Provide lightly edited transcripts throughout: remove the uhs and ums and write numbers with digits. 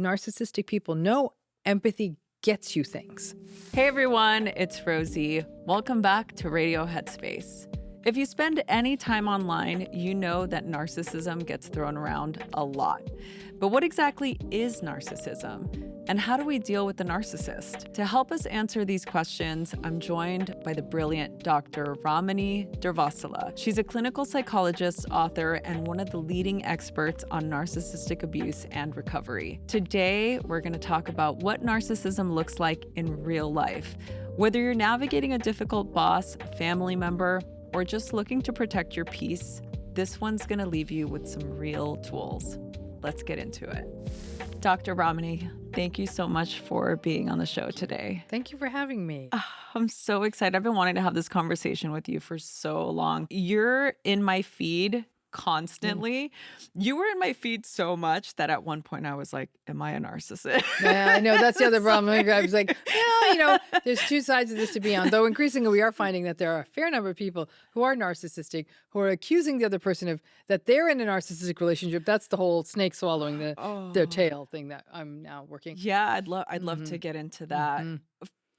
narcissistic people know empathy gets you things. Hey everyone, it's Rosie. Welcome back to Radio Headspace. If you spend any time online, you know that narcissism gets thrown around a lot. But what exactly is narcissism? And how do we deal with the narcissist? To help us answer these questions, I'm joined by the brilliant Dr. Ramani Durvasula. She's a clinical psychologist, author, and one of the leading experts on narcissistic abuse and recovery. Today, we're going to talk about what narcissism looks like in real life. Whether you're navigating a difficult boss, family member, or just looking to protect your peace, this one's going to leave you with some real tools. Let's get into it. Dr. Ramani, thank you so much for being on the show today. Thank you for having me. I'm so excited. I've been wanting to have this conversation with you for so long. You're in my feed constantly. You were in my feed so much that at one point I was like, am I a narcissist? Yeah, I know. That's the other problem. I was like, there's two sides of this to be on. Though increasingly we are finding that there are a fair number of people who are narcissistic, who are accusing the other person of that they're in a narcissistic relationship. That's the whole snake swallowing the tail thing that I'm now working. Yeah, I'd love to get into that.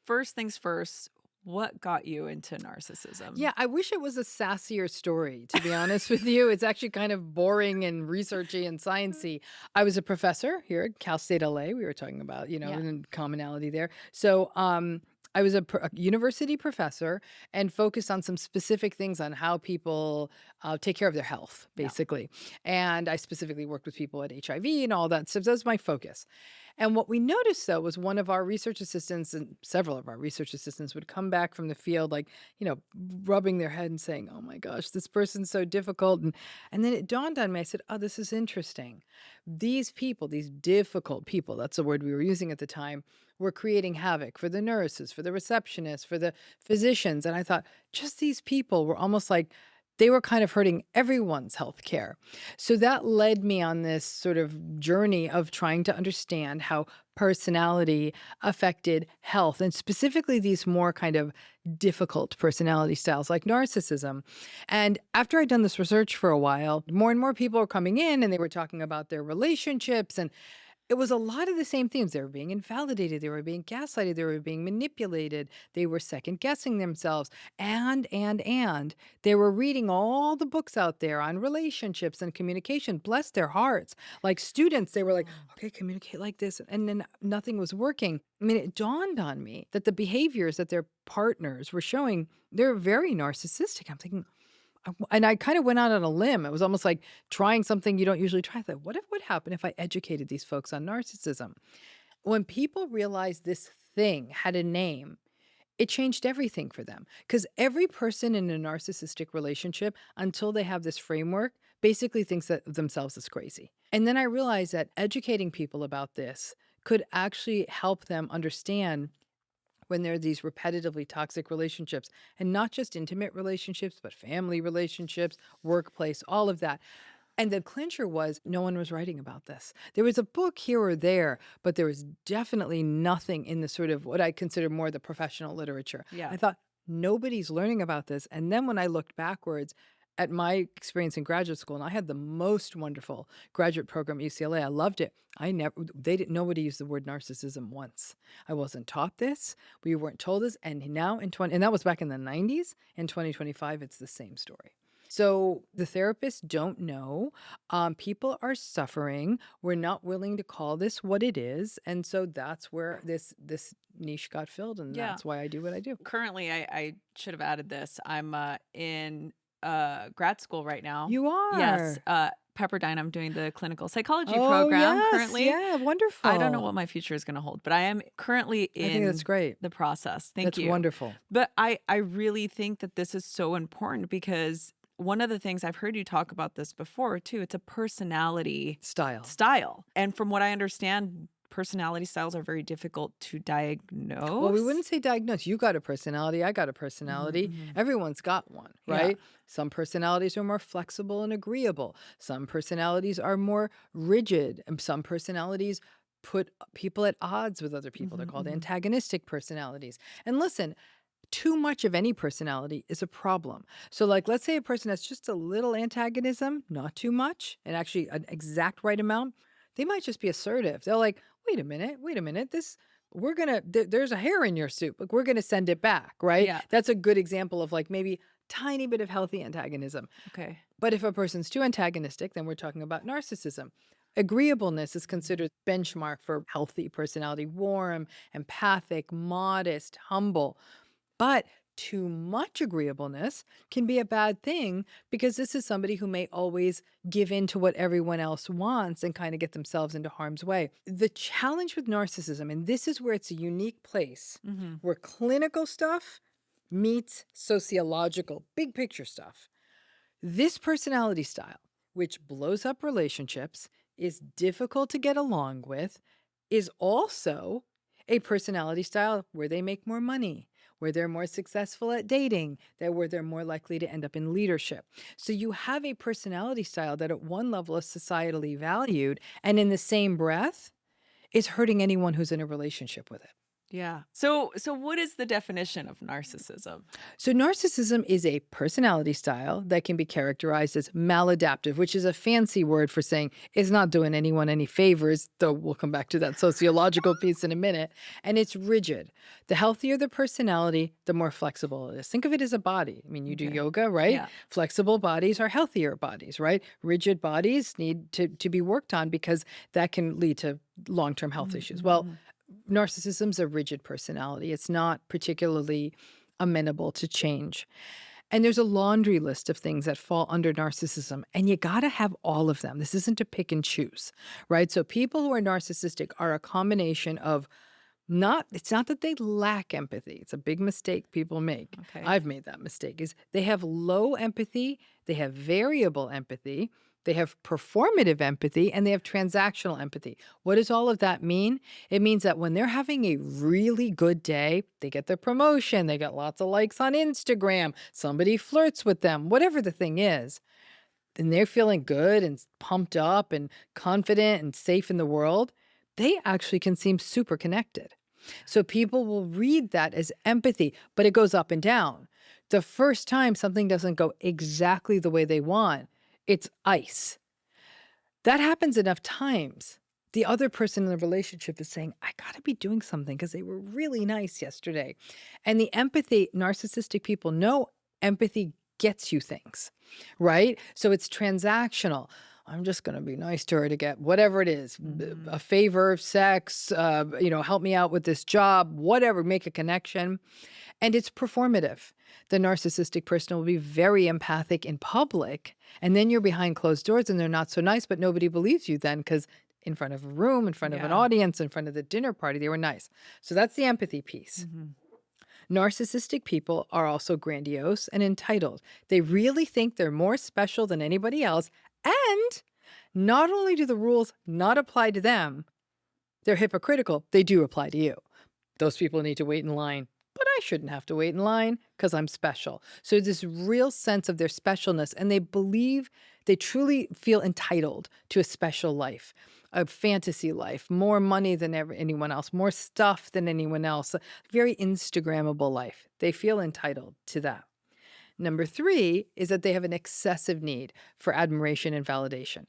First things first, what got you into narcissism? Yeah, I wish it was a sassier story, to be honest with you. It's actually kind of boring and researchy and sciencey. I was a professor here at Cal State LA. We were talking about, the commonality there. So I was a university professor and focused on some specific things on how people take care of their health, basically. Yeah. And I specifically worked with people at HIV and all that. So that was my focus. And what we noticed, though, was one of our research assistants and several of our research assistants would come back from the field, rubbing their head and saying, oh, my gosh, this person's so difficult. And then it dawned on me. I said, oh, this is interesting. These people, these difficult people, that's the word we were using at the time, were creating havoc for the nurses, for the receptionists, for the physicians. And I thought, just these people were almost like they were kind of hurting everyone's health care. So that led me on this sort of journey of trying to understand how personality affected health, and specifically these more kind of difficult personality styles like narcissism. And after I'd done this research for a while, more and more people were coming in and they were talking about their relationships, and it was a lot of the same themes. They were being invalidated. They were being gaslighted. They were being manipulated. They were second-guessing themselves. And they were reading all the books out there on relationships and communication. Bless their hearts. Like students, they were like, okay, communicate like this. And then nothing was working. I mean, it dawned on me that the behaviors that their partners were showing, they're very narcissistic. I'm thinking, and I kind of went out on a limb. It was almost like trying something you don't usually try. I thought, what would happen if I educated these folks on narcissism? When people realized this thing had a name, it changed everything for them. Because every person in a narcissistic relationship, until they have this framework, basically thinks that themselves as crazy. And then I realized that educating people about this could actually help them understand when there are these repetitively toxic relationships, and not just intimate relationships, but family relationships, workplace, all of that. And the clincher was no one was writing about this. There was a book here or there, but there was definitely nothing in the sort of what I consider more the professional literature. Yeah. I thought nobody's learning about this. And then when I looked backwards at my experience in graduate school, and I had the most wonderful graduate program at UCLA. I loved it. Nobody used the word narcissism once. I wasn't taught this. We weren't told this. And now and that was back in the 90s. In 2025, it's the same story. So the therapists don't know. People are suffering. We're not willing to call this what it is. And so that's where this niche got filled. And that's why I do what I do. Currently, I should have added this. I'm in grad school right now. You are? Yes. Pepperdine, I'm doing the clinical psychology program currently. Yeah, wonderful. I don't know what my future is going to hold, but I am currently in I think that's great. The process. Thank you. That's wonderful. But I really think that this is so important because one of the things I've heard you talk about this before too, it's a personality style. And from what I understand, personality styles are very difficult to diagnose. Well, we wouldn't say diagnose. You got a personality. I got a personality. Mm-hmm. Everyone's got one, right? Yeah. Some personalities are more flexible and agreeable. Some personalities are more rigid. And some personalities put people at odds with other people. Mm-hmm. They're called antagonistic personalities. And listen, too much of any personality is a problem. So like, let's say a person has just a little antagonism, not too much, and actually an exact right amount. They might just be assertive. They're like, wait a minute, there's a hair in your soup. Like, we're gonna send it back, right? Yeah. That's a good example of like maybe tiny bit of healthy antagonism. Okay. But if a person's too antagonistic, then we're talking about narcissism. Agreeableness is considered benchmark for healthy personality, warm, empathic, modest, humble. But too much agreeableness can be a bad thing because this is somebody who may always give in to what everyone else wants and kind of get themselves into harm's way. The challenge with narcissism, and this is where it's a unique place, Mm-hmm. where clinical stuff meets sociological, big picture stuff. This personality style, which blows up relationships, is difficult to get along with, is also a personality style where they make more money, where they're more successful at dating, where they're more likely to end up in leadership. So you have a personality style that at one level is societally valued, and in the same breath is hurting anyone who's in a relationship with it. Yeah. So what is the definition of narcissism? So narcissism is a personality style that can be characterized as maladaptive, which is a fancy word for saying it's not doing anyone any favors, though we'll come back to that sociological piece in a minute. And it's rigid. The healthier the personality, the more flexible it is. Think of it as a body. I mean, you do Okay. yoga, right? Yeah. Flexible bodies are healthier bodies, right? Rigid bodies need to be worked on because that can lead to long-term health issues. Well, Mhm. narcissism's a rigid personality. It's not particularly amenable to change. And there's a laundry list of things that fall under narcissism, and you got to have all of them. This isn't to pick and choose, right? So people who are narcissistic are a combination of it's not that they lack empathy. It's a big mistake people make. Okay. I've made that mistake. Is they have low empathy, they have variable empathy, they have performative empathy, and they have transactional empathy. What does all of that mean? It means that when they're having a really good day, they get their promotion, they get lots of likes on Instagram, somebody flirts with them, whatever the thing is, and they're feeling good and pumped up and confident and safe in the world, they actually can seem super connected. So people will read that as empathy, but it goes up and down. The first time something doesn't go exactly the way they want, it's ice. That happens enough times. The other person in the relationship is saying, I got to be doing something because they were really nice yesterday. And the empathy, narcissistic people know empathy gets you things, right? So it's transactional. I'm just going to be nice to her to get whatever it is, a favor, sex, help me out with this job, whatever, make a connection. And it's performative. The narcissistic person will be very empathic in public, and then you're behind closed doors and they're not so nice, but nobody believes you then because in front of a room, in front of an Yeah. audience, in front of the dinner party, they were nice. So that's the empathy piece. Mhm. Narcissistic people are also grandiose and entitled. They really think they're more special than anybody else. And not only do the rules not apply to them, they're hypocritical. They do apply to you. Those people need to wait in line, but I shouldn't have to wait in line because I'm special. So this real sense of their specialness, and they truly feel entitled to a special life, a fantasy life, more money than anyone else, more stuff than anyone else, a very Instagrammable life. They feel entitled to that. Number 3 is that they have an excessive need for admiration and validation.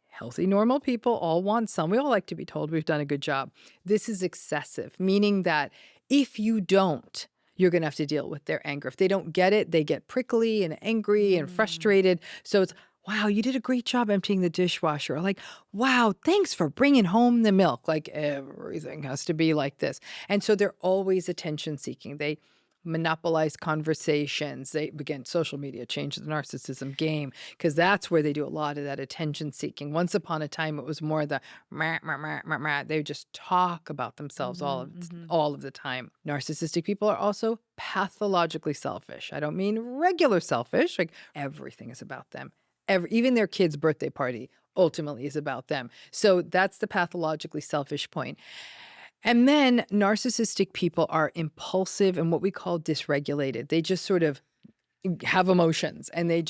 Healthy, normal people all want some. We all like to be told we've done a good job. This is excessive, meaning that if you don't, you're going to have to deal with their anger. If they don't get it, they get prickly and angry and frustrated. So it's, wow, you did a great job emptying the dishwasher. Or like, wow, thanks for bringing home the milk. Like everything has to be like this. And so they're always attention seeking. They monopolize conversations. Again, social media changed the narcissism game because that's where they do a lot of that attention seeking. Once upon a time, it was more the meh, meh, meh, meh, meh. They just talk about themselves all of the time. Narcissistic people are also pathologically selfish. I don't mean regular selfish, like everything is about them. Even their kid's birthday party ultimately is about them. So that's the pathologically selfish point. And then narcissistic people are impulsive and what we call dysregulated. They just sort of have emotions and they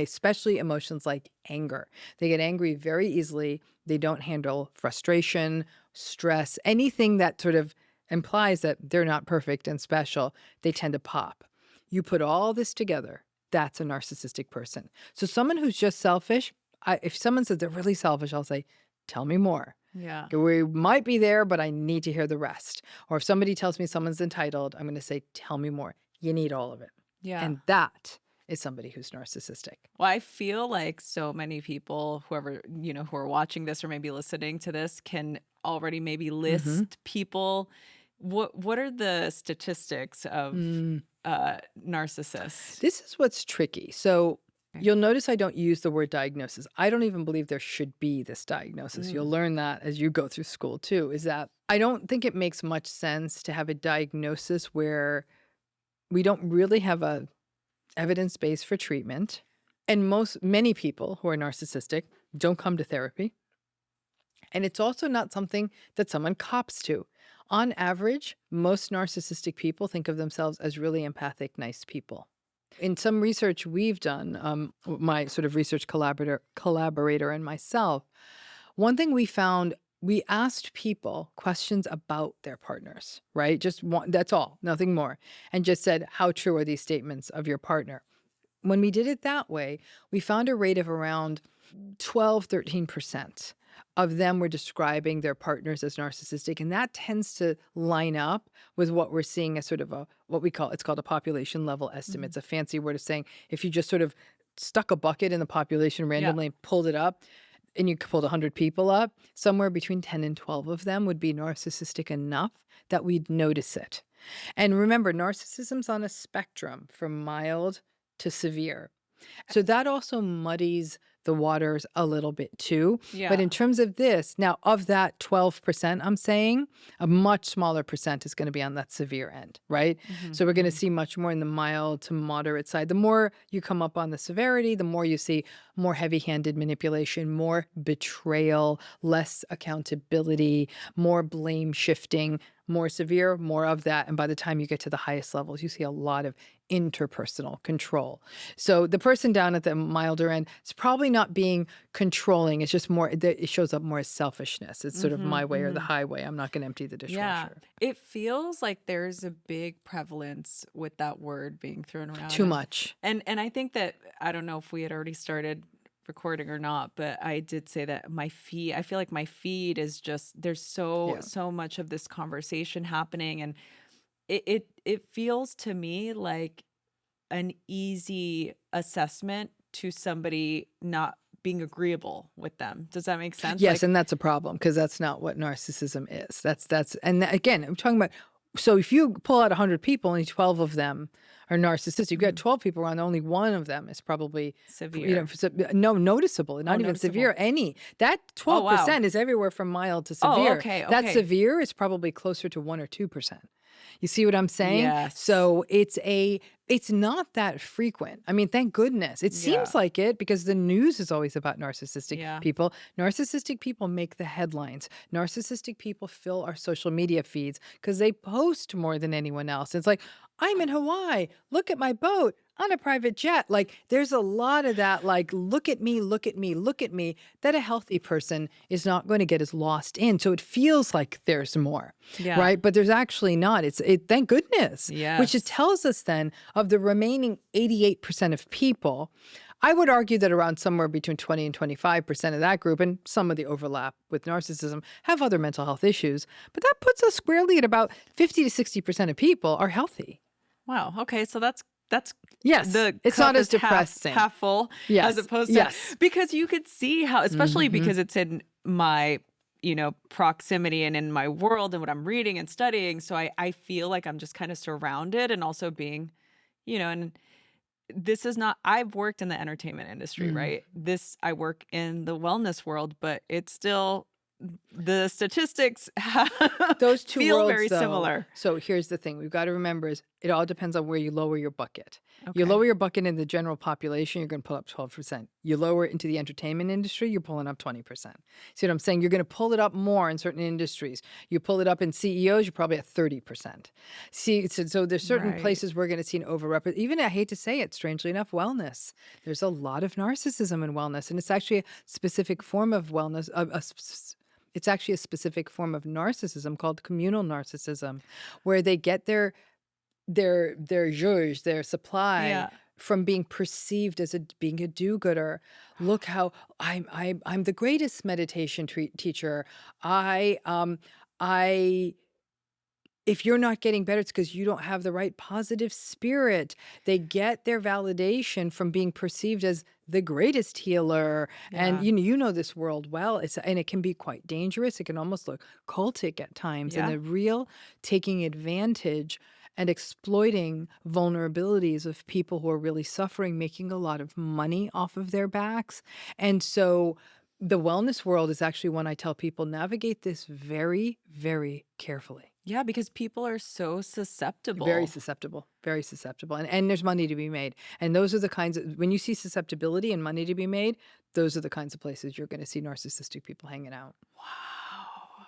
especially emotions like anger. They get angry very easily. They don't handle frustration, stress, anything that sort of implies that they're not perfect and special. They tend to pop. You put all this together, that's a narcissistic person. So someone who's just selfish, if someone says they're really selfish, I'll say, tell me more. Yeah. We might be there, but I need to hear the rest. Or if somebody tells me someone's entitled, I'm going to say, tell me more. You need all of it. Yeah. And that is somebody who's narcissistic. Well, I feel like so many people, whoever, who are watching this or maybe listening to this, can already maybe list people. What are the statistics of narcissists? This is what's tricky. So Okay. you'll notice I don't use the word diagnosis. I don't even believe there should be this diagnosis. You'll learn that as you go through school too, is that I don't think it makes much sense to have a diagnosis where we don't really have a evidence base for treatment. And many people who are narcissistic don't come to therapy. And it's also not something that someone cops to. On average, most narcissistic people think of themselves as really empathic, nice people. In some research we've done, my sort of research collaborator and myself, one thing we found, we asked people questions about their partners, right? Just one, that's all, nothing more. And just said, how true are these statements of your partner? When we did it that way, we found a rate of around 12, 13% of them were describing their partners as narcissistic. And that tends to line up with what we're seeing as sort of it's called a population level estimate. It's a fancy word of saying if you just sort of stuck a bucket in the population randomly and pulled it up, and you pulled 100 people up, somewhere between 10 and 12 of them would be narcissistic enough that we'd notice it. And remember, narcissism's on a spectrum from mild to severe. So that also muddies the waters a little bit too. Yeah. But in terms of this, now of that 12%, I'm saying a much smaller percent is going to be on that severe end, right? So we're going to see much more in the mild to moderate side. The more you come up on the severity, the more you see more heavy-handed manipulation, more betrayal, less accountability, more blame shifting, more severe, more of that. And by the time you get to the highest levels, you see a lot of interpersonal control. So the person down at the milder end is probably not being controlling. It's just more, it shows up more as selfishness. It's sort of my way or the highway. I'm not going to empty the dishwasher. Yeah. It feels like there's a big prevalence with that word being thrown around. Too much. And I think that, I don't know if we had already started recording or not, but I did say that I feel like my feed is just, there's so much of this conversation happening, and it feels to me like an easy assessment to somebody not being agreeable with them. Does that make sense? Yes, and that's a problem because that's not what narcissism is. Again, I'm talking about, so if you pull out 100 people, only 12 of them are narcissistic. You've got 12 people around, only one of them is probably severe. Noticeable, not even severe, any. That 12% is everywhere from mild to severe. Oh, okay. That severe is probably closer to 1 or 2%. You see what I'm saying? Yes. So it's not that frequent. I mean, thank goodness. It seems like it because the news is always about narcissistic people. Narcissistic people make the headlines. Narcissistic people fill our social media feeds because they post more than anyone else. It's like, I'm in Hawaii. Look at my boat on a private jet. Like there's a lot of that, like, look at me, look at me, look at me, that a healthy person is not going to get as lost in. So it feels like there's more, right? But there's actually not. Thank goodness, which it tells us then of the remaining 88% of people. I would argue that around somewhere between 20 and 25% of that group, and some of the overlap with narcissism, have other mental health issues. But that puts us squarely at about 50 to 60% of people are healthy. Wow. Okay. So that's yes. It's not as depressing. Half full, as opposed to because you could see how, especially because it's in my proximity and in my world and what I'm reading and studying. So I feel like I'm just kind of surrounded, and also being, and this is not, I've worked in the entertainment industry, right? I work in the wellness world, but it's still, the statistics those two feel worlds, very similar. So here's the thing we've got to remember is it all depends on where you lower your bucket. You lower your bucket in the general population, you're going to pull up 12%. You lower it into the entertainment industry, you're pulling up 20%. See what I'm saying? You're going to pull it up more in certain industries. You pull it up in CEOs, you're probably at 30%. See, so there's certain places we're going to see an overrepresentation. Even, I hate to say it, strangely enough, wellness. There's a lot of narcissism in wellness, and it's actually a specific form of wellness, it's actually a specific form of narcissism called communal narcissism, where they get their zhuzh, their supply from being perceived as being a do-gooder. Look how I'm the greatest meditation teacher. I if you're not getting better, it's because you don't have the right positive spirit. They get their validation from being perceived as the greatest healer. And Yeah. you know this world well. And it can be quite dangerous. It can almost look cultic at times. And Yeah. the real taking advantage and exploiting vulnerabilities of people who are really suffering, making a lot of money off of their backs. And so the wellness world is actually one I tell people navigate this very, very carefully. Yeah, because people are so Very susceptible. susceptible, very susceptible. And there's money to be made. And those are the kinds of, when you see susceptibility and money to be made, those are the kinds of places you're going to see narcissistic people hanging out. Wow.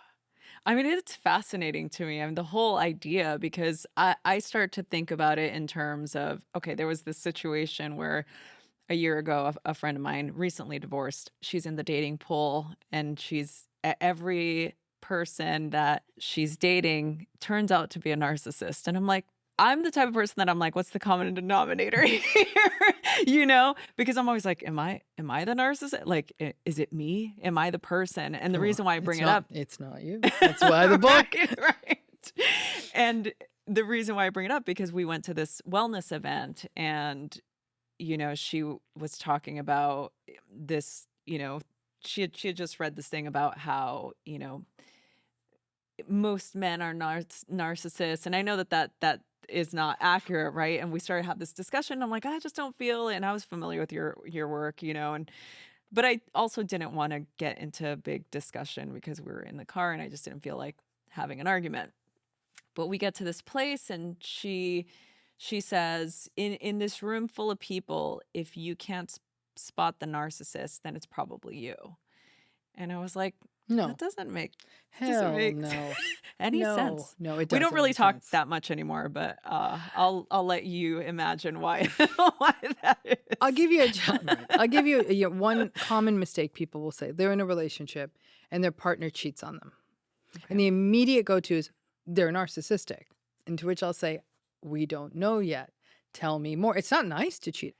I mean, it's fascinating to me. I mean, the whole idea, because I start to think about it in terms of, okay, there was this situation where a year ago, a friend of mine recently divorced. She's in the dating pool and every person that she's dating turns out to be a narcissist. And I'm like, I'm the type of person that I'm like, what's the common denominator here? Because I'm always like, am I the narcissist? Like, is it me? Am I the person? And the Well, reason why I bring it's it not, up, it's not you. That's why the book. right. And the reason why I bring it up, because we went to this wellness event and she was talking about this, she had just read this thing about how, most men are narcissists. And I know that is not accurate, right? And we started to have this discussion. I'm like, I just don't feel, and I was familiar with your work, but I also didn't want to get into a big discussion because we were in the car and I just didn't feel like having an argument. But we get to this place and she says, in this room full of people, if you can't spot the narcissist, then it's probably you. And I was like, No. that doesn't make Hell no. any No, sense. no, it We doesn't don't really make talk sense. that much anymore, but I'll let you imagine why why that is. I'll give you I'll give you one common mistake people will say. They're in a relationship and their partner cheats on them. And the immediate go-to is they're narcissistic. And to which I'll say, we don't know yet. Tell me more. It's not nice to cheat.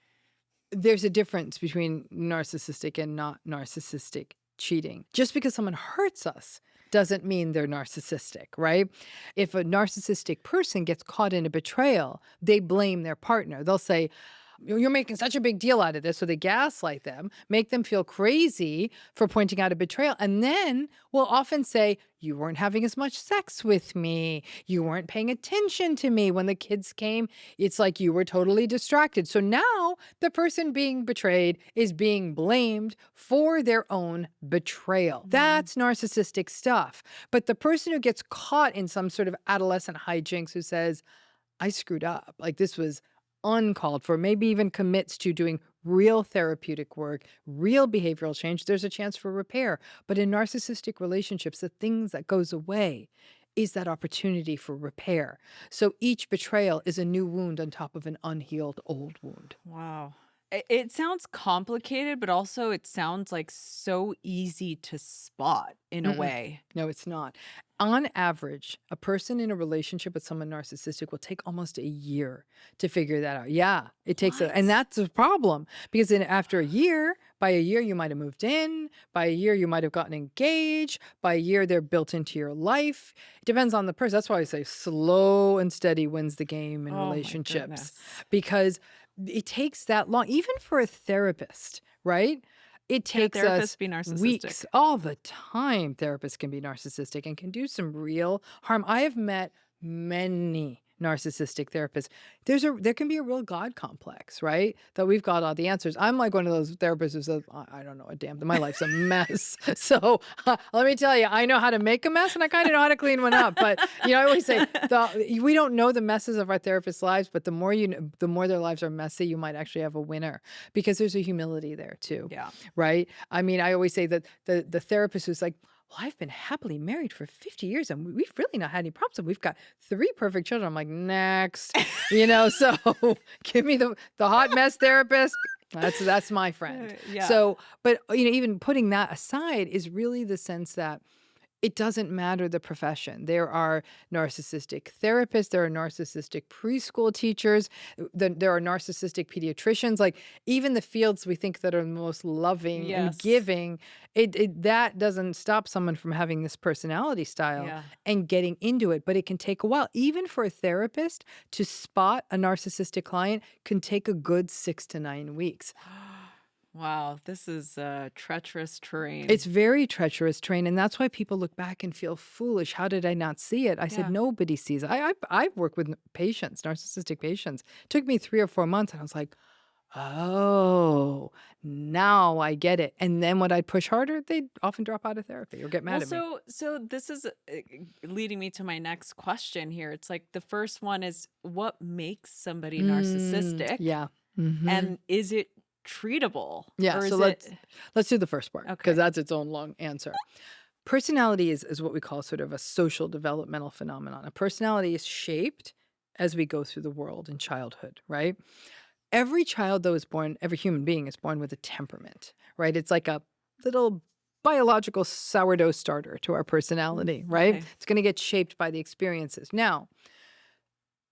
There's a difference between narcissistic and not narcissistic cheating. Just because someone hurts us doesn't mean they're narcissistic, right? If a narcissistic person gets caught in a betrayal, they blame their partner. They'll say, you're making such a big deal out of this. So they gaslight them, make them feel crazy for pointing out a betrayal. And then will often say, you weren't having as much sex with me. You weren't paying attention to me when the kids came. It's like you were totally distracted. So now the person being betrayed is being blamed for their own betrayal. That's narcissistic stuff. But the person who gets caught in some sort of adolescent hijinks who says, I screwed up, like this was uncalled for, maybe even commits to doing real therapeutic work, real behavioral change, there's a chance for repair. But in narcissistic relationships, the things that goes away is that opportunity for repair. So each betrayal is a new wound on top of an unhealed old wound. Wow. It sounds complicated, but also it sounds like so easy to spot in a way. No, it's not. On average, a person in a relationship with someone narcissistic will take almost a year to figure that out. Yeah, it takes and that's a problem because then after a year, by a year you might have moved in, by a year you might have gotten engaged, by a year they're built into your life. It depends on the person. That's why I say slow and steady wins the game in Oh my relationships goodness. because it takes that long, even for a therapist, right? It Can takes therapists us be narcissistic? weeks all the time. Therapists can be narcissistic and can do some real harm. I have met many narcissistic therapists. There can be a real God complex, right? That we've got all the answers. I'm like one of those therapists who says, I don't know a damn thing. My life's a mess. So let me tell you, I know how to make a mess and I kind of know how to clean one up. But I always say we don't know the messes of our therapists' lives, but the more the more their lives are messy, you might actually have a winner because there's a humility there too. Yeah. Right? I mean, I always say that the therapist who's like, well, I've been happily married for 50 years and we've really not had any problems. And we've got 3 perfect children. I'm like, next, so give me the hot mess therapist. That's my friend. Yeah. So, but even putting that aside is really the sense that It doesn't matter the profession. There are narcissistic therapists, there are narcissistic preschool teachers, there are narcissistic pediatricians, like even the fields we think that are the most loving and Yes. giving, that doesn't stop someone from having this personality style Yeah. and getting into it, but it can take a while. Even for a therapist to spot a narcissistic client can take a good 6 to 9 weeks. Wow, this is treacherous terrain. It's very treacherous terrain, and that's why people look back and feel foolish. How did I not see it? I said, Yeah. nobody sees it. I've worked with patients, narcissistic patients. It took me 3 or 4 months, and I was like, oh, now I get it. And then when I'd push harder, they'd often drop out of therapy or get mad Well, at me. so this is leading me to my next question here. It's like the first one is what makes somebody narcissistic, Yeah. Mhm. and is it treatable, Yeah, or so is it let's do the first part okay? because that's its own long answer. Personality is what we call sort of a social developmental phenomenon. A personality is shaped as we go through the world in childhood, right? Every child, though, is born, every human being is born with a temperament, right? It's like a little biological sourdough starter to our personality, right? Okay. It's going to get shaped by the experiences. Now,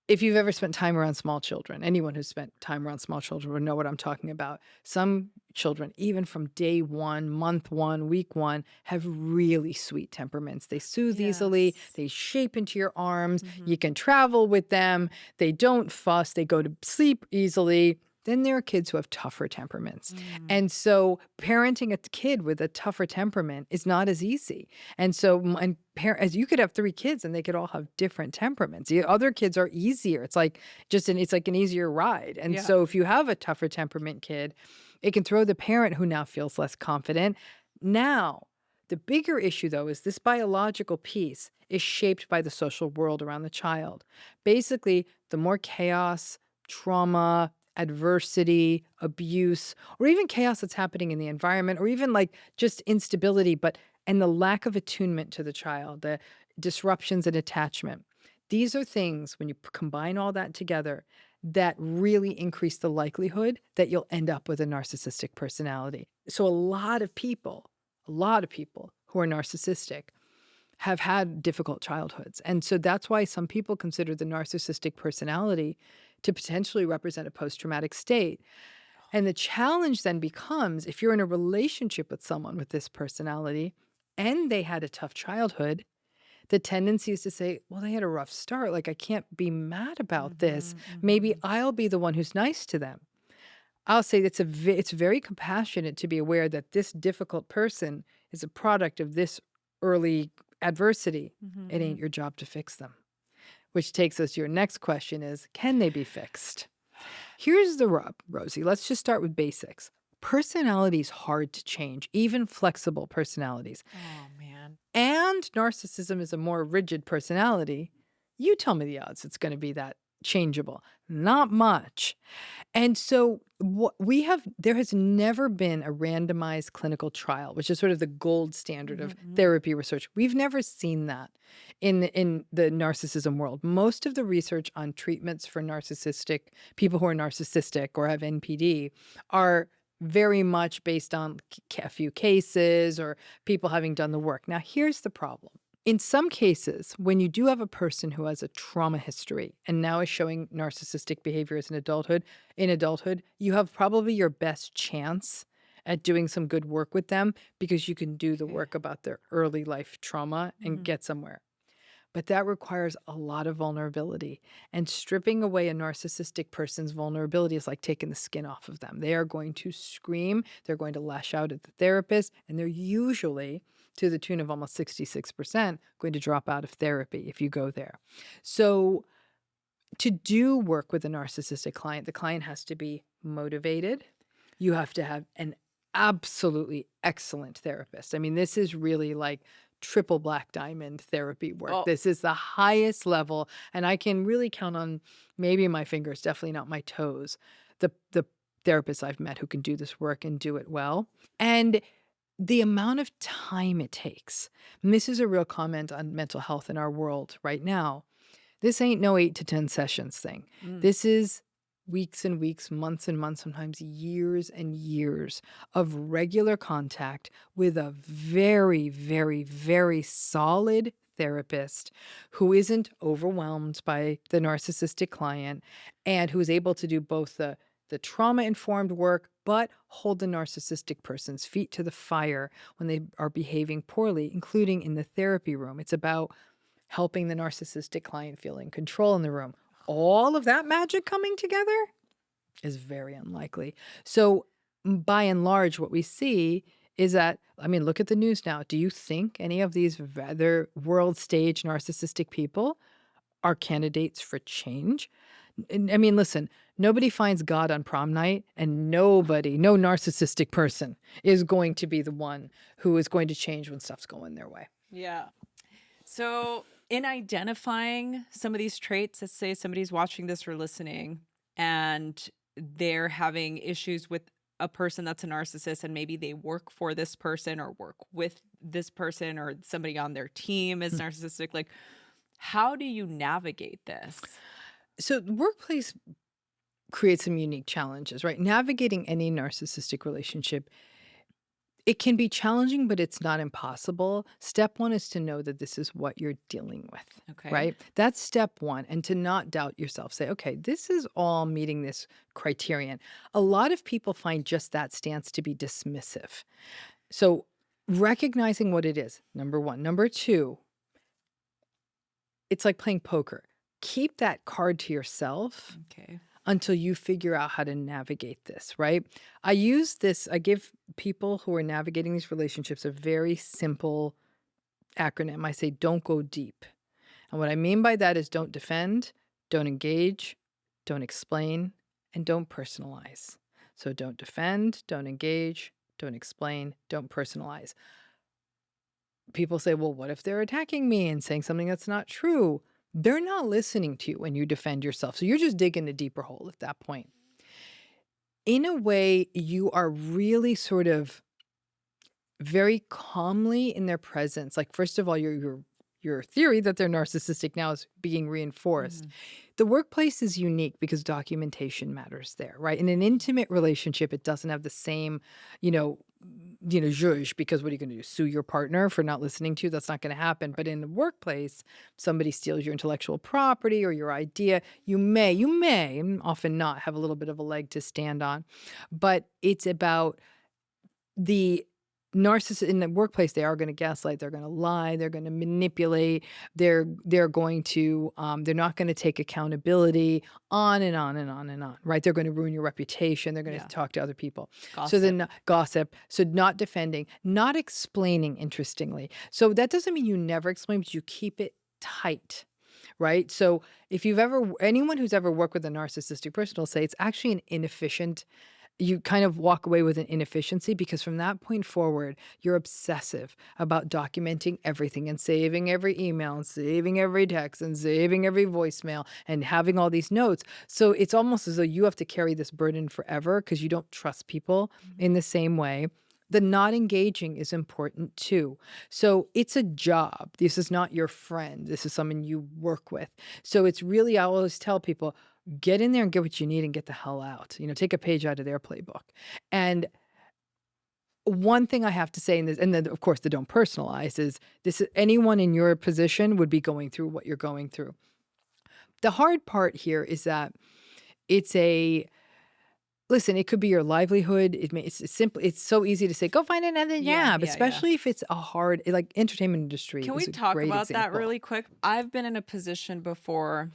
if you've ever spent time around small children, anyone who's spent time around small children would know what I'm talking about. Some children, even from day one, month one, week one, have really sweet temperaments. They soothe easily, Yes. they shape into your arms, Mhm. you can travel with them, they don't fuss, they go to sleep easily. Then there are kids who have tougher temperaments. Mm. And so parenting a kid with a tougher temperament is not as easy. And so, as you could have 3 kids and they could all have different temperaments. The other kids are easier. It's like it's like an easier ride. And Yeah. so if you have a tougher temperament kid, it can throw the parent who now feels less confident. Now, the bigger issue though is this biological piece is shaped by the social world around the child. Basically, the more chaos, trauma, adversity, abuse, or even chaos that's happening in the environment, or even like just instability, and the lack of attunement to the child, the disruptions in attachment. These are things, when you combine all that together, that really increase the likelihood that you'll end up with a narcissistic personality. So a lot of people who are narcissistic have had difficult childhoods. And so that's why some people consider the narcissistic personality to potentially represent a post-traumatic state. And the challenge then becomes if you're in a relationship with someone with this personality and they had a tough childhood, the tendency is to say, well, they had a rough start. Like, I can't be mad about this. Maybe I'll be the one who's nice to them. I'll say it's very compassionate to be aware that this difficult person is a product of this early adversity. It ain't your job to fix them. Which takes us to your next question is, can they be fixed? Here's the rub, Rosie. Let's just start with basics. Personality is hard to change, even flexible personalities. Oh man. And narcissism is a more rigid personality. You tell me the odds it's going to be that changeable. Not much. And so there has never been a randomized clinical trial, which is sort of the gold standard of therapy research. We've never seen that in the narcissism world. Most of the research on treatments for people who are narcissistic or have NPD are very much based on a few cases or people having done the work. Now, here's the problem. In some cases, when you do have a person who has a trauma history and now is showing narcissistic behaviors in adulthood, you have probably your best chance at doing some good work with them because you can do the work about their early life trauma and get somewhere. But that requires a lot of vulnerability. And stripping away a narcissistic person's vulnerability is like taking the skin off of them. They are going to scream, they're going to lash out at the therapist, and they're usually, to the tune of almost 66%, going to drop out of therapy if you go there. So to do work with a narcissistic client, the client has to be motivated. You have to have an absolutely excellent therapist. I mean, this is really like triple black diamond therapy work. Oh. This is the highest level, and I can really count on maybe my fingers, definitely not my toes, the therapists I've met who can do this work and do it well. And the amount of time it takes, and this is a real comment on mental health in our world right now, this ain't no 8 to 10 sessions thing. This is weeks and weeks, months and months, sometimes years and years of regular contact with a very, very, very solid therapist who isn't overwhelmed by the narcissistic client and who is able to do both the trauma-informed work, but hold the narcissistic person's feet to the fire when they are behaving poorly, including in the therapy room. It's about helping the narcissistic client feel in control in the room. All of that magic coming together is very unlikely. So, by and large, what we see is that, I mean, look at the news now. Do you think any of these rather world stage narcissistic people are candidates for change? I mean, listen, nobody finds God on prom night, and nobody, no narcissistic person is going to be the one who is going to change when stuff's going their way. Yeah. So, in identifying some of these traits, let's say somebody's watching this or listening and they're having issues with a person that's a narcissist, and maybe they work for this person or work with this person or somebody on their team is narcissistic. Like, how do you navigate this? So, the workplace creates some unique challenges, right? Navigating any narcissistic relationship, it can be challenging, but it's not impossible. Step one is to know that this is what you're dealing with, Okay. right? That's step one. And to not doubt yourself. Say, okay, this is all meeting this criterion. A lot of people find just that stance to be dismissive. So recognizing what it is, number one. Number two, it's like playing poker. Keep that card to yourself Okay. until you figure out how to navigate this, right? I give people who are navigating these relationships a very simple acronym. I say, don't go deep. And what I mean by that is don't defend, don't engage, don't explain, and don't personalize. So don't defend, don't engage, don't explain, don't personalize. People say, well, what if they're attacking me and saying something that's not true? They're not listening to you when you defend yourself. So you're just digging a deeper hole at that point. In a way, you are really sort of very calmly in their presence. Like, first of all, your theory that they're narcissistic now is being reinforced. Mhm. The workplace is unique because documentation matters there, right? In an intimate relationship, it doesn't have the same, you know, zhuzh, because what are you going to do? Sue your partner for not listening to you? That's not going to happen. But in the workplace, somebody steals your intellectual property or your idea, you may, and often not, have a little bit of a leg to stand on. But it's about the narcissist in the workplace. They are going to gaslight, they're going to lie, they're going to manipulate, they're going to they're not going to take accountability, on and on and on and on, right? They're going to ruin your reputation, they're going to Yeah. talk to other people. So Gossip. then gossip, so not defending, not explaining, interestingly. So that doesn't mean you never explain, but you keep it tight. Right. So if anyone who's ever worked with a narcissistic person will say it's actually an inefficient, you kind of walk away with an inefficiency, because from that point forward, you're obsessive about documenting everything and saving every email and saving every text and saving every voicemail and having all these notes. So it's almost as though you have to carry this burden forever because you don't trust people in the same way. The not engaging is important too. So it's a job. This is not your friend. This is someone you work with. So it's really, I always tell people, get in there and get what you need and get the hell out. Take a page out of their playbook. And one thing I have to say in this, and then of course the don't personalize, is this: anyone in your position would be going through what you're going through. The hard part here is that listen, it could be your livelihood. It's so easy to say, go find another job, especially if it's a hard, like, entertainment industry. Can we is a talk great about that example. really quick? I've been in a position before,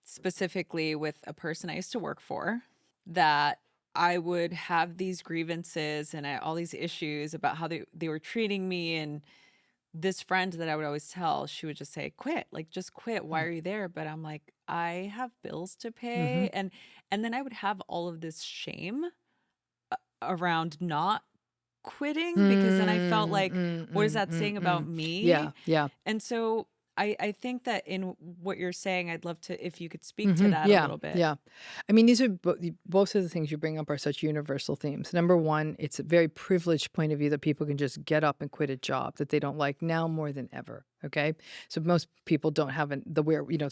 specifically with a person I used to work for, that I would have these grievances and all these issues about how they were treating me. And this friend that I would always tell, she would just say, quit, like, just quit. Why are you there? But I'm like, I have bills to pay. And then I would have all of this shame around not quitting, because then I felt like, what is that saying about me? Yeah. And so I think that in what you're saying, I'd love to, if you could speak to that a little bit. Yeah. I mean, these are both of the things you bring up are such universal themes. Number one, it's a very privileged point of view that people can just get up and quit a job that they don't like now more than ever. Okay. So most people don't have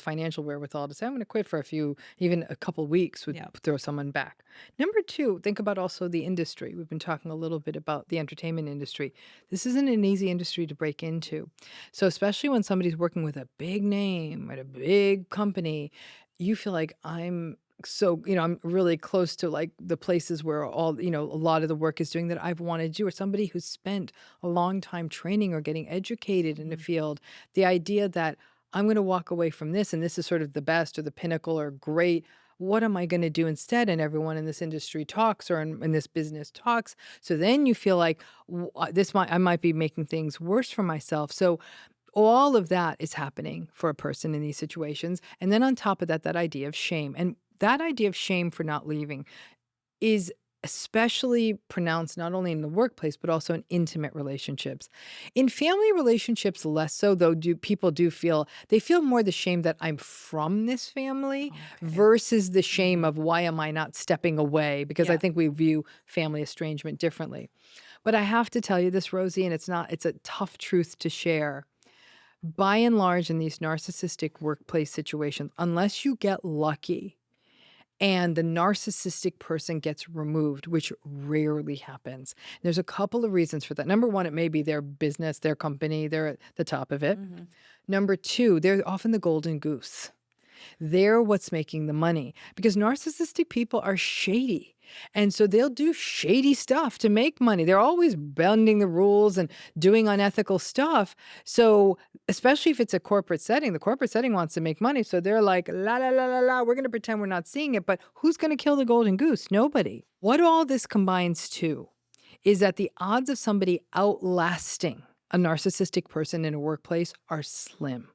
financial wherewithal to say, I'm going to quit for a few, even a couple weeks would Yeah. throw someone back. Number two, think about also the industry. We've been talking a little bit about the entertainment industry. This isn't an easy industry to break into. So especially when somebody's working with a big name at a big company, you feel like I'm really close to like the places where a lot of the work is doing that I've wanted to do, or somebody who's spent a long time training or getting educated in a Mhm. field. The idea that I'm going to walk away from this and this is sort of the best or the pinnacle or great. What am I going to do instead? And everyone in this industry talks or in this business talks. So then you feel like I might be making things worse for myself. So all of that is happening for a person in these situations. And then on top of that, that idea of shame. And that idea of shame for not leaving is especially pronounced not only in the workplace, but also in intimate relationships. In family relationships, less so, though, do people do feel they feel more the shame that I'm from this family Okay. versus the shame Mhm. of why am I not stepping away? Because I Yeah. think we view family estrangement differently. But I have to tell you this, Rosie, and it's a tough truth to share. By and large, in these narcissistic workplace situations, unless you get lucky and the narcissistic person gets removed, which rarely happens. There's a couple of reasons for that. Number one, it may be their business, their company, they're at the top of it. Mhm. Number two, they're often the golden goose. They're what's making the money because narcissistic people are shady. And so they'll do shady stuff to make money. They're always bending the rules and doing unethical stuff. So, especially if it's a corporate setting, the corporate setting wants to make money. So they're like, la, la, la, la, la, we're going to pretend we're not seeing it. But who's going to kill the golden goose? Nobody. What all this combines to is that the odds of somebody outlasting a narcissistic person in a workplace are slim.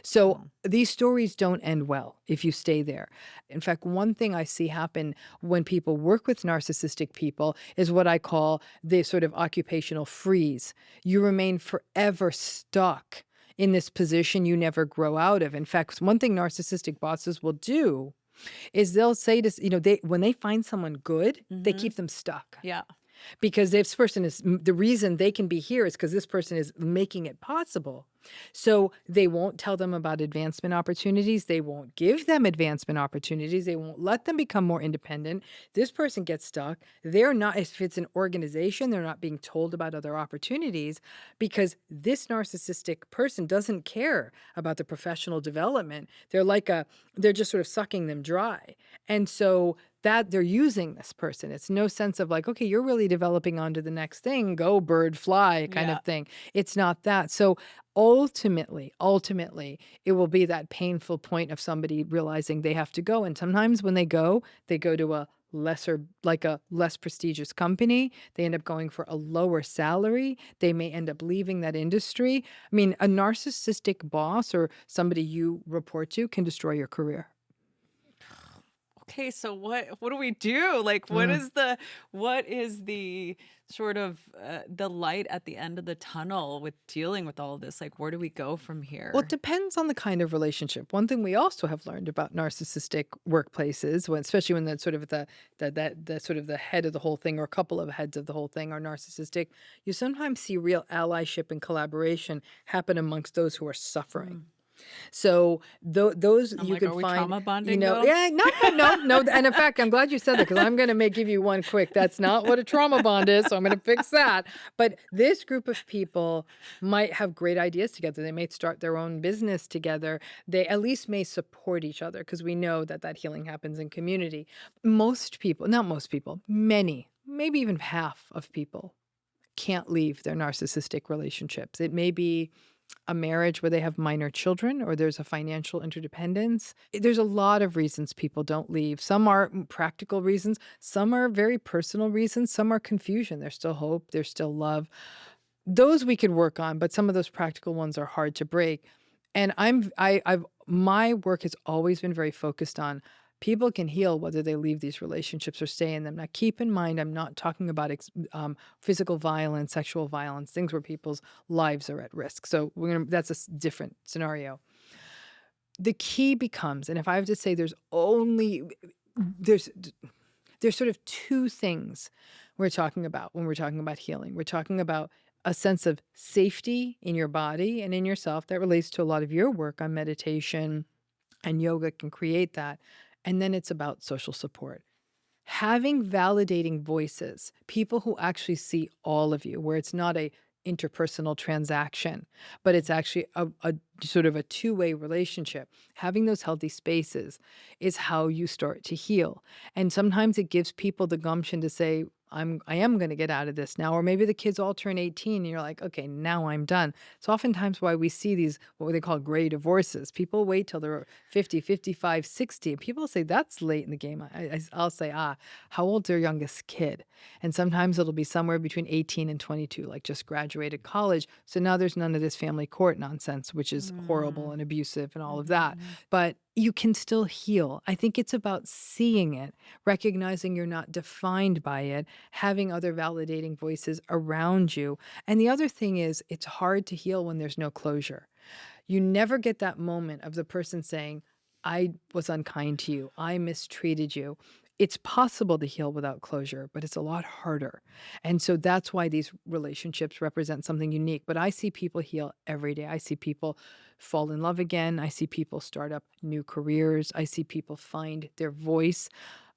So Wow. these stories don't end well if you stay there. In fact, one thing I see happen when people work with narcissistic people is what I call the sort of occupational freeze. You remain forever stuck in this position you never grow out of. In fact, one thing narcissistic bosses will do is they'll say they when they find someone good, they Mhm. keep them stuck. Yeah. Because this person is the reason they can be here is because this person is making it possible. So they won't tell them about advancement opportunities. They won't give them advancement opportunities. They won't let them become more independent. This person gets stuck. They're not, if it's an organization, they're not being told about other opportunities because this narcissistic person doesn't care about the professional development. They're just sort of sucking them dry. And so that they're using this person. It's no sense of like, okay, you're really developing onto the next thing, go bird fly kind Yeah. of thing. It's not that. So ultimately, it will be that painful point of somebody realizing they have to go. And sometimes when they go to a less prestigious company. They end up going for a lower salary. They may end up leaving that industry. I mean, a narcissistic boss or somebody you report to can destroy your career. Okay, so what do we do? Like, Mm. what is the sort of the light at the end of the tunnel with dealing with all this? Like, where do we go from Well, it here? depends on the kind of relationship. One thing we also have learned about narcissistic workplaces, especially when that's sort of the sort of the head of the whole thing, or a couple of heads of the whole thing are narcissistic, you sometimes see real allyship and collaboration happen amongst those who are suffering. Mm. So those I'm you like, could are we find, trauma bonding though? yeah, no, no, no, no. And in fact, I'm glad you said that because I'm going to give you one quick. That's not what a trauma bond is. So I'm going to fix that. But this group of people might have great ideas together. They may start their own business together. They at least may support each other because we know that that healing happens in community. Most people, not most people, many, maybe even half of people can't leave their narcissistic relationships. It may be a marriage where they have minor children or there's a financial interdependence. There's a lot of reasons people don't leave. Some are practical reasons, some are very personal reasons, some are confusion. There's still hope, there's still love. Those we could work on, but some of those practical ones are hard to break. And I've my work has always been very focused on people can heal whether they leave these relationships or stay in them. Now, keep in mind, I'm not talking about physical violence, sexual violence, things where people's lives are at risk. So that's a different scenario. The key becomes, and if I have to say, there's there's sort of two things we're talking about when we're talking about healing. We're talking about a sense of safety in your body and in yourself that relates to a lot of your work on meditation and yoga can create that. And then it's about social support. Having validating voices, people who actually see all of you, where it's not a interpersonal transaction, but it's actually a sort of a two-way relationship. Having those healthy spaces is how you start to heal. And sometimes it gives people the gumption to say, I am going to get out of this now. Or maybe the kids all turn 18 and you're like, okay, now I'm done. It's oftentimes why we see these, what they call gray divorces. People wait till they're 50, 55, 60. And people say that's late in the game. I'll say, how old's their youngest kid? And sometimes it'll be somewhere between 18 and 22, like just graduated college. So now there's none of this family court nonsense, which is horrible and abusive and all of that. But you can still heal. I think it's about seeing it, recognizing you're not defined by it, having other validating voices around you. And the other thing is, it's hard to heal when there's no closure. You never get that moment of the person saying, I was unkind to you, I mistreated you. It's possible to heal without closure, but it's a lot harder. And so that's why these relationships represent something unique. But I see people heal every day. I see people fall in love again. I see people start up new careers. I see people find their voice.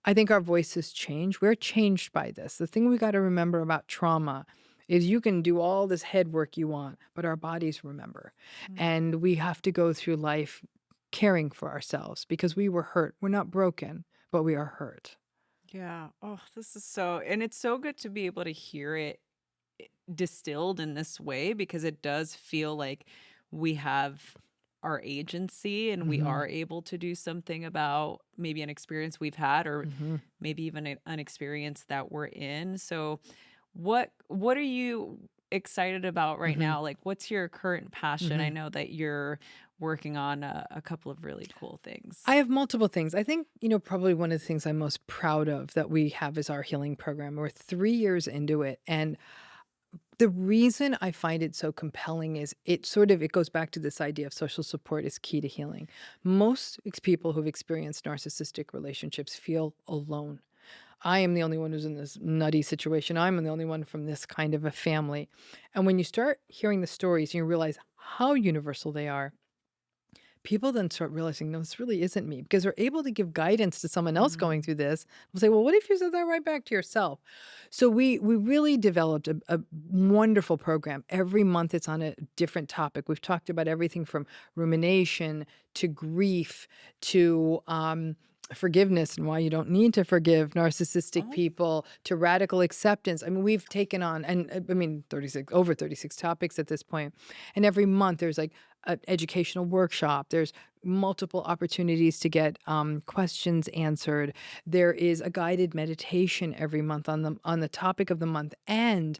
I think our voices change. We're changed by this. The thing we got to remember about trauma is you can do all this head work you want, but our bodies remember. And we have to go through life caring for ourselves because we were hurt. We're not broken, but we are hurt. Yeah. Oh, this is so, and it's so good to be able to hear it distilled in this way because it does feel like we have our agency and we Mhm. are able to do something about maybe an experience we've had or Mhm. maybe even an experience that we're in. So what are you excited about right Mhm. now? Like what's your current passion? I Mhm. know that you're working on a couple of really cool things. I have multiple things. I think, probably one of the things I'm most proud of that we have is our healing program. We're 3 years into it, and the reason I find it so compelling is it goes back to this idea of social support is key to healing. Most people who've experienced narcissistic relationships feel alone. I am the only one who's in this nutty situation. I'm the only one from this kind of a family. And when you start hearing the stories, you realize how universal they are. People then start realizing, no, this really isn't me because they're able to give guidance to someone else going Mm. through this. We'll say, well, what if you said that right back to yourself? So we really developed a wonderful program. Every month it's on a different topic. We've talked about everything from rumination to grief to forgiveness and why you don't need to forgive narcissistic Oh, people to radical acceptance. I mean, we've taken on, and I mean, 36, over 36 topics at this point. And every month there's like an educational workshop. There's multiple opportunities to get questions answered. There is a guided meditation every month on the topic of the month, and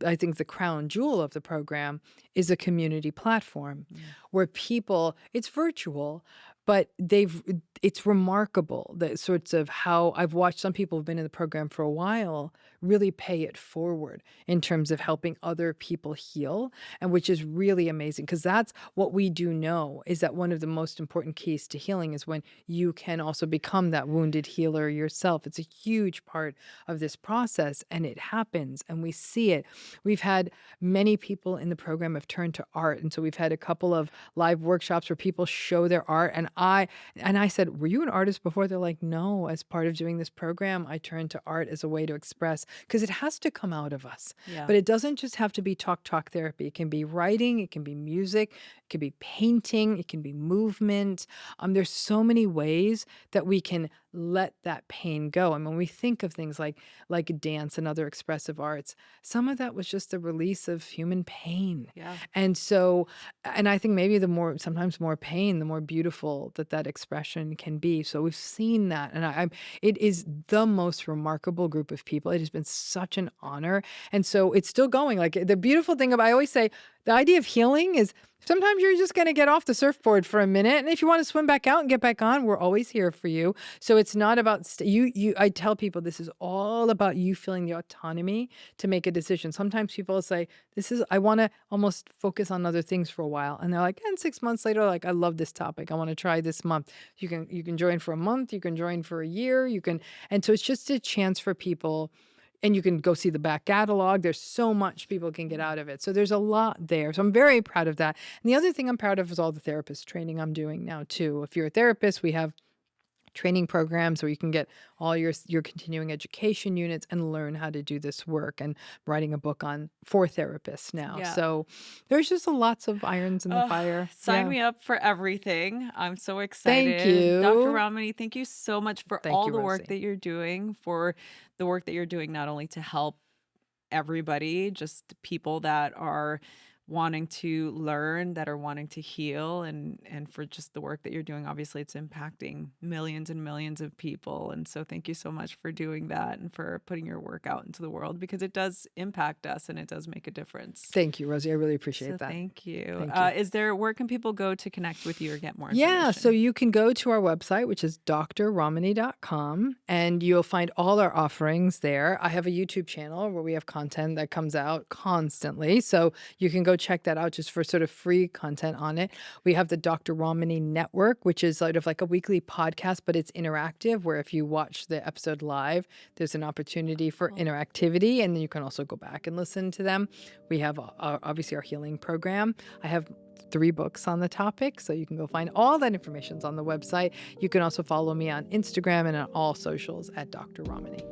I think the crown jewel of the program is a community platform mm. where people, it's virtual, but it's remarkable the sorts of how I've watched some people who've been in the program for a while really pay it forward in terms of helping other people heal, and which is really amazing because that's what we do know is that one of the most important keys to healing is when you can also become that wounded healer yourself. It's a huge part of this process and it happens and we see it. We've had many people in the program have turned to art. And so we've had a couple of live workshops where people show their art. And I said, were you an artist before? They're like, no, as part of doing this program, I turned to art as a way to express because it has to come out of us. Yeah. But it doesn't just have to be talk therapy. It can be writing, it can be music, it can be painting, it can be movement. There's so many ways that we can let that pain go. And when we think of things like dance and other expressive arts, some of that was just the release of human pain. Yeah. And so, and I think maybe sometimes more pain, the more beautiful that expression can be. So we've seen that. And it is the most remarkable group of people. It has been such an honor. And so it's still going. Like the beautiful thing about, I always say, the idea of healing is sometimes you're just going to get off the surfboard for a minute. And if you want to swim back out and get back on, we're always here for you. So it's not about I tell people this is all about you feeling the autonomy to make a decision. Sometimes people say, I want to almost focus on other things for a while. And they're like, and 6 months later, like, I love this topic. I want to try this month. You can join for a month. You can join for a year. And so it's just a chance for people. and you can go see the back catalog. There's so much people can get out of it. So there's a lot there. So I'm very proud of that. And the other thing I'm proud of is all the therapist training I'm doing now too. If you're a therapist, we have training programs where you can get all your continuing education units and learn how to do this work, and writing a book on for therapists now. Yeah. So there's just lots of irons in the fire. Sign Yeah. me up for everything. I'm so Thank excited. Dr. you. Ramani, thank you so much for Thank all you, the work Rosie. that you're doing, for the work that you're doing not only to help everybody, just people that are wanting to learn, that are wanting to heal, and for just the work that you're doing. Obviously, it's impacting millions and millions of people. And so thank you so much for doing that and for putting your work out into the world, because it does impact us and it does make a difference. Thank you, Rosie. I really appreciate So that. thank you. Thank you. Where can people go to connect with you or get more information? Yeah, so you can go to our website, which is drramani.com, and you'll find all our offerings there. I have a YouTube channel where we have content that comes out constantly, so you can go check that out just for sort of free content on it. We have the Dr. Ramani Network, which is sort of like a weekly podcast, but it's interactive, where if you watch the episode live, there's an opportunity for interactivity, and then you can also go back and listen to them. We have obviously our healing program. I have 3 books on the topic, so you can go find all that information on the website. You can also follow me on Instagram and on all socials at Dr. Ramani.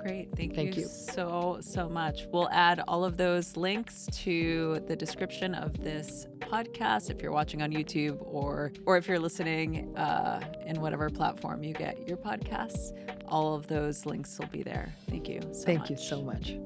Great. Thank you. you so much. We'll add all of those links to the description of this podcast if you're watching on YouTube, or if you're listening in whatever platform you get your podcasts. All of those links will be there. Thank you so much. Thank you so much.